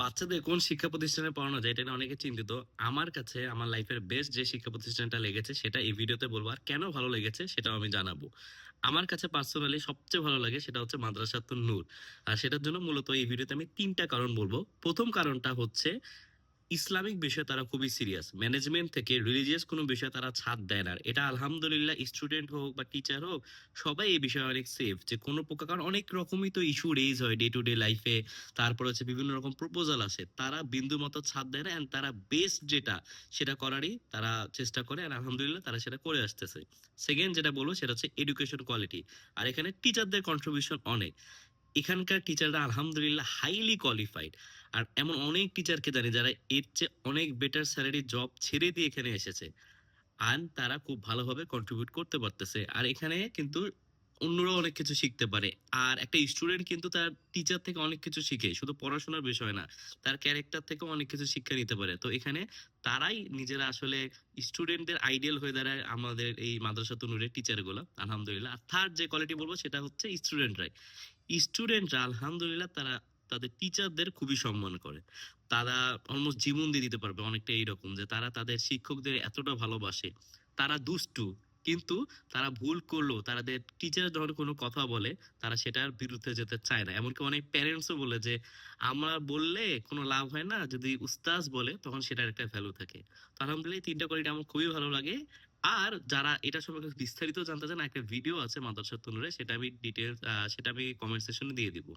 বাচ্চাদের কোন শিক্ষা প্রতিষ্ঠানে পড়ানো যায় এটা নিয়ে অনেকে চিন্তিত। আমার কাছে আমার লাইফের বেস্ট যে শিক্ষা প্রতিষ্ঠানটা লেগেছে সেটা এই ভিডিওতে বলবো, আর কেন ভালো লেগেছে সেটাও আমি জানাবো। আমার কাছে পার্সোনালি সবচেয়ে ভালো লাগে সেটা হচ্ছে মাদ্রাসাতুন নূর। আর সেটার জন্য মূলত এই ভিডিওতে আমি তিনটা কারণ বলবো। প্রথম কারণটা হচ্ছে ইসলামিক বিষয়ে তারা খুবই সিরিয়াস, ম্যানেজমেন্ট থেকে রিলিজিয়াস কোনো বিষয়ে তারা ছাড় দেয় না। আর এটা আলহামদুলিল্লাহ, স্টুডেন্ট হোক বা টিচার হোক, সবাই এই বিষয়ে অনেক সেফ। যে কোনো প্রকার, কারণ অনেক রকমই তো ইস্যু রেজ হয় ডে টু ডে লাইফে। তারপর হচ্ছে বিভিন্ন রকম প্রপোজাল আসে, তারা বিন্দু মতো ছাড় দেয় না, and তারা বেস্ট যেটা সেটা করারই তারা চেষ্টা করে, আর আলহামদুলিল্লাহ তারা সেটা করে আসতেছে। সেকেন্ড যেটা বলবো সেটা হচ্ছে এডুকেশন কোয়ালিটি। আর এখানে টিচারদের কন্ট্রিবিউশন অনেক। এখানকার টিচাররা আলহামদুলিল্লাহ হাইলি কোয়ালিফাইড। আর এমন অনেক টিচারকে জানি যারা এর চেয়ে অনেক বেটার স্যালারি জব ছেড়ে দিয়ে এখানে এসেছে, আর তারা খুব ভালোভাবে কন্ট্রিবিউট করতে পারতেছে। আর এখানে কিন্তু অন্যরাও অনেক কিছু শিখতে পারে। আর একটা স্টুডেন্ট কিন্তু তার টিচার থেকে অনেক কিছু শিখে, শুধু পড়াশোনার বিষয় না, তার ক্যারেক্টার থেকেও অনেক কিছু শিক্ষা নিতে পারে। তো এখানে তারাই নিজেরা আসলে স্টুডেন্টদের আইডিয়াল হয়ে দাঁড়ায়, আমাদের এই মাদ্রাসাতুন নূরের টিচার গুলো আলহামদুলিল্লাহ। আর থার্ড যে কোয়ালিটি বলবো সেটা হচ্ছে স্টুডেন্টরাই। স্টুডেন্টরা আলহামদুলিল্লাহ তারা তাদের টিচারদের খুবই সম্মান করে। তারা অলমোস্ট জীবন দিয়ে দিতে পারবে, অনেকটা এইরকম যে তারা তাদের শিক্ষকদের এতটা ভালোবাসে। তারা দুষ্টু, কিন্তু তারা ভুল করলেও তাদের টিচার যখন কোনো কথা বলে তারা সেটার বিরুদ্ধে যেতে চায় না। এমনকি অনেক প্যারেন্টসও বলে যে আমরা বললে কোনো লাভ হয় না, যদি উস্তাজ বলে তখন সেটার একটা ভ্যালু থাকে। তো আলহামদুলিল্লাহ এই তিনটা কোয়ালিটি আমার খুবই ভালো লাগে। আর যারা এটা সম্পর্কে বিস্তারিত জানতে চান, একটা ভিডিও আছে মাদ্রাসা তুনুরে, সেটা আমি ডিটেলস সেটা আমি কমেন্ট সেকশনে দিয়ে দিব।